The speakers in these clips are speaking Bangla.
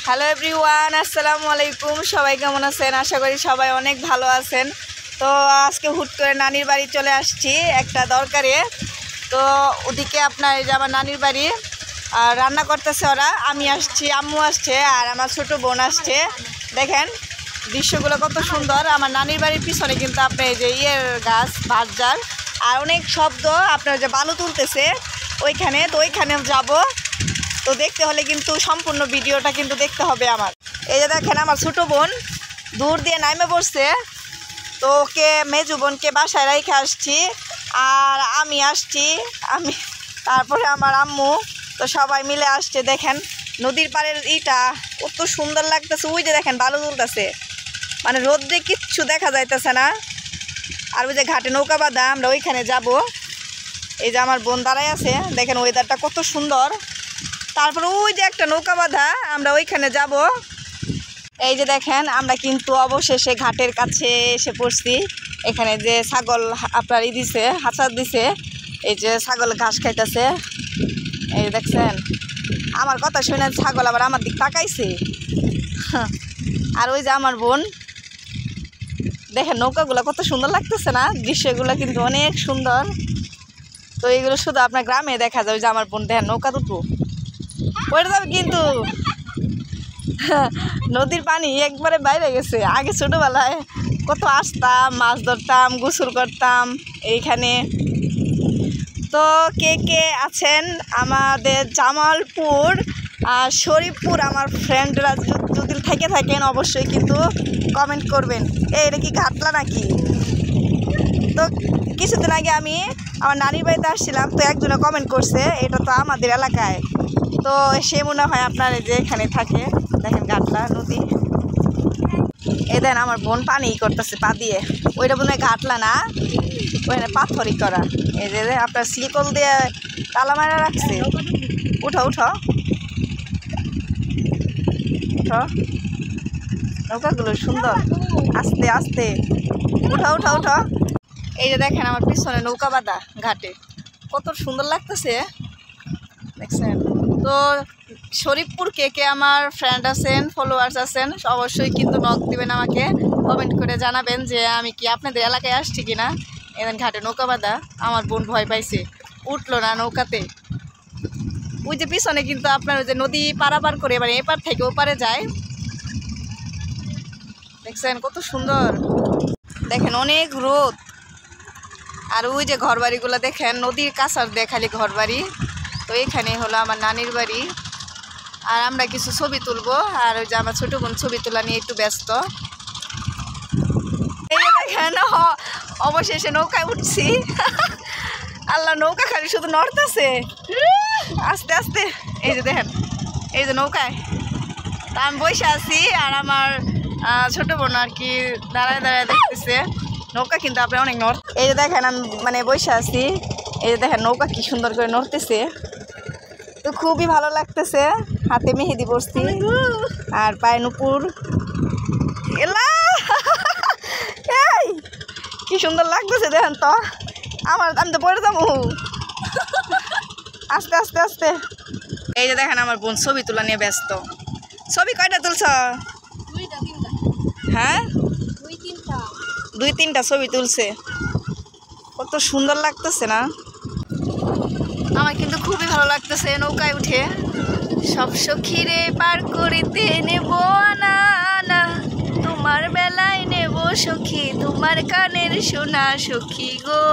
হ্যালো এভরিওয়ান, আসসালামু আলাইকুম। সবাই কেমন আছেন? আশা করি সবাই অনেক ভালো আছেন। তো আজকে হুট করে নানির বাড়ি চলে আসছি একটা দরকারে। তো ওদিকে আপনার এই যে আমার নানির বাড়ি, আর রান্না করতেছে ওরা। আমি আসছি, আম্মু আসছে, আর আমার ছোট বোন আসছে। দেখেন দৃশ্যগুলো কত সুন্দর। আমার নানির বাড়ির পিছনে কিন্তু আপনার এই যে গাছ, বাঁশঝাড়, আর অনেক শব্দ। আপনার যে বালু তুলতেছে ওইখানে, তো ওইখানেও যাবো। তো দেখতে হলে কিন্তু সম্পূর্ণ ভিডিওটা কিন্তু দেখতে হবে আমার। এই যে দেখেন আমার ছোটো বোন দূর দিয়ে নামে পড়ছে। তো ওকে মেজু বোনকে বাসায় রেখে আসছি, আর আমি আসছি, তারপরে আমার আম্মু। তো সবাই মিলে আসছে। দেখেন নদীর পাড়ের ইটা কত সুন্দর লাগতেছে। ওই যে দেখেন বালু তুলতেছে, মানে রোদ্রে কিচ্ছু দেখা যাইতেছে না। আর ওই যে ঘাটে নৌকা বাঁধা, আমরা ওইখানে যাব। এই যে আমার বোন দাঁড়ায় আছে, দেখেন ওয়েদারটা কত সুন্দর। তারপরে ওই যে একটা নৌকা বাঁধা, আমরা ওইখানে যাব। এই যে দেখেন আমরা কিন্তু অবশেষে ঘাটের কাছে এসে পড়ছি। এখানে যে ছাগল আপনার দিছে, হাঁচার দিছে। এই যে ছাগল ঘাস খাইতেছে, এই দেখছেন। আমার কথা শুনে ছাগল আবার আমার দিক তাকাইছে। আর ওই যে আমার বোন, দেখেন নৌকাগুলো কত সুন্দর লাগতেছে না? দৃশ্যগুলো কিন্তু অনেক সুন্দর। তো এইগুলো শুধু আপনার গ্রামে দেখা যায়। ওই যে আমার বোন দেখেন নৌকা দুটো পড়ে যাবে কিন্তু। নদীর পানি একবারে বাইরে গেছে। আগে ছোটোবেলায় কত আসতাম, মাছ ধরতাম, গোসল করতাম এইখানে। তো কে কে আছেন আমাদের জামালপুর আর শরীফপুর, আমার ফ্রেন্ডরা যদি থেকে থাকেন অবশ্যই কিন্তু কমেন্ট করবেন। এটা কি ঘাটলা নাকি? তো কিছুদিন আগে আমি আমার নানির বাড়িতে আসছিলাম, তো একজনে কমেন্ট করছে এটা তো আমাদের এলাকায়। তো সে মনে হয় আপনার যে এখানে থাকে। দেখেন ঘাটলা নদী। এই দেন আমার বোন পানি করতেছে পা দিয়ে। ওইটা মনে হয় ঘাটলা না, ওইখানে পাথরই করা। এই যে আপনার সিলিকল দিয়ে তালা মারা রাখছে। উঠো উঠো উঠো, নৌকাগুলো সুন্দর। আস্তে আস্তে উঠো উঠো উঠো। এই যে দেখেন আমার পিছনে নৌকা বাঁধা ঘাটে, কত সুন্দর লাগতেছে দেখছেন। তো শরীফপুর কে কে আমার ফ্রেন্ড আছেন, ফলোয়ার্স আছেন, অবশ্যই কিন্তু নক দিবেন, আমাকে কমেন্ট করে জানাবেন যে আমি কি আপনাদের এলাকায় আসছি কিনা। এখানে ঘাটে নৌকা বাঁধা। আমার বোন ভয় পাইছে, উঠলো না নৌকাতে। ওই যে পিছনে কিন্তু আপনার ওই যে নদী পারাপার করে এবার এপার থেকে ওপারে যায়। দেখছেন কত সুন্দর। দেখেন অনেক রোদ। আর ওই যে ঘর বাড়িগুলো দেখেন, নদীর কাছার দেখালি ঘর বাড়ি। তো এখানে হলো আমার নানির বাড়ি। আর আমরা কিছু ছবি তুলবো, আর ওই যে আমার ছোটো বোন ছবি তোলা নিয়ে একটু ব্যস্ত। এই যে দেখেন অবশেষে নৌকায় উঠছি। আল্লাহ, নৌকা খালি শুধু নড়তেছে আস্তে আস্তে। এই যে দেখেন, এই যে নৌকায় তা আমি বসে আছি, আর আমার ছোটো বোন আর কি দাঁড়ায় দাঁড়ায় দেখতেছে নৌকা। কিন্তু আপনি অনেক নড়। এই যে দেখেন আমি মানে বসে আছি, এই যে দেখেন নৌকা কি সুন্দর করে নড়তেছে। তো খুবই ভালো লাগতেছে। হাতে মেহেদি পরছি আর পায়ে নুপুর। এলা এই কি সুন্দর লাগতেছে দেখেন তো। আমি তো পড়ে যাবো। আস্তে আস্তে আস্তে। এই যে দেখেন আমার বোন ছবি তোলা নিয়ে ব্যস্ত। ছবি কয়টা তুলছ? হ্যাঁ, 2-3টা ছবি তুলছে। কত সুন্দর লাগতেছে না? আমার কিন্তু খুবই ভালো লাগতেছে নৌকায় উঠে। সব সখীরে পার করিতে নেব না, তোমার বেলায় নেব সখী, তোমার কানের সোনা সখী গো।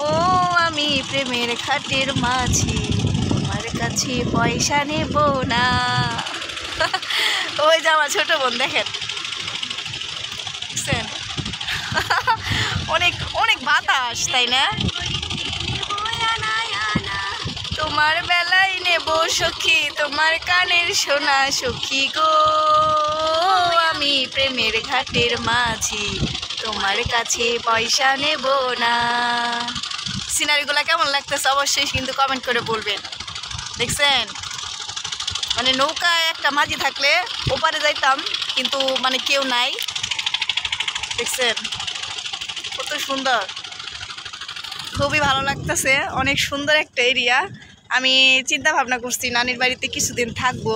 ও আমি প্রেমের খাটের মাঝি, তোমার কাছে পয়সা নেব না। ওই যে আমার ছোটো বোন দেখেন, অনেক অনেক বাতাস, তাই না? তোমার বেলায় নেব সখী, তোমার কানের সোনা সখী গো। আমি প্রেমের ঘাটের মাঝি, তোমার কাছে পয়সা নেব না। সিনারিগুলো কেমন লাগতেছে অবশ্যই কিন্তু কমেন্ট করে বলবেন। দেখছেন মানে নৌকায় একটা মাঝি থাকলে ওপারে যাইতাম, কিন্তু মানে কেউ নাই। দেখছেন কত সুন্দর, খুবই ভালো লাগতেছে। অনেক সুন্দর একটা এরিয়া। আমি চিন্তা ভাবনা করছি নানির বাড়িতে কিছুদিন থাকবো।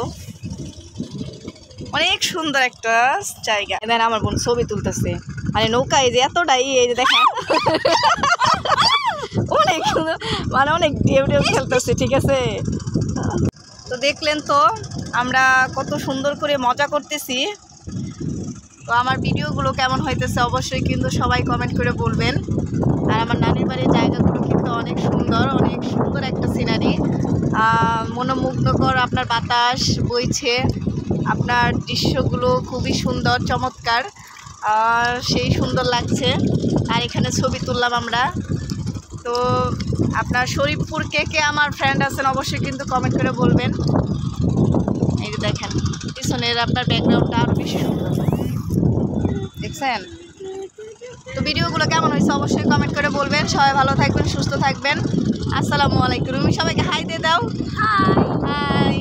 অনেক সুন্দর একটা জায়গা। দেন আমার বোন ছবি তুলতেছে, মানে নৌকা এই যে এতটাই, এই যে দেখেন অনেক সুন্দর, মানে অনেক ঢেউ ঢেউ খেলতেছে। ঠিক আছে, তো দেখলেন তো আমরা কত সুন্দর করে মজা করতেছি। তো আমার ভিডিওগুলো কেমন হইতেছে অবশ্যই কিন্তু সবাই কমেন্ট করে বলবেন। আর আমার নানির বাড়ির জায়গাগুলো কিন্তু অনেক সুন্দর একটা সিনারি, মনোমুগ্ধকর। আপনার বাতাস বইছে, আপনার দৃশ্যগুলো খুবই সুন্দর, চমৎকার, আর সেই সুন্দর লাগছে। আর এখানে ছবি তুললাম আমরা। তো আপনার শরীফপুর কে কে আমার ফ্রেন্ড আছেন অবশ্যই কিন্তু কমেন্ট করে বলবেন। এই যে দেখেন পিছনের আপনার ব্যাকগ্রাউন্ডটা আরও বেশি সুন্দর, দেখছেন? তো ভিডিওগুলো কেমন হয়েছে অবশ্যই কমেন্ট করে বলবেন। সবাই ভালো থাকবেন, সুস্থ থাকবেন। আসসালামু আলাইকুম। তুমি সবাইকে হাই দিয়ে দাও। High high.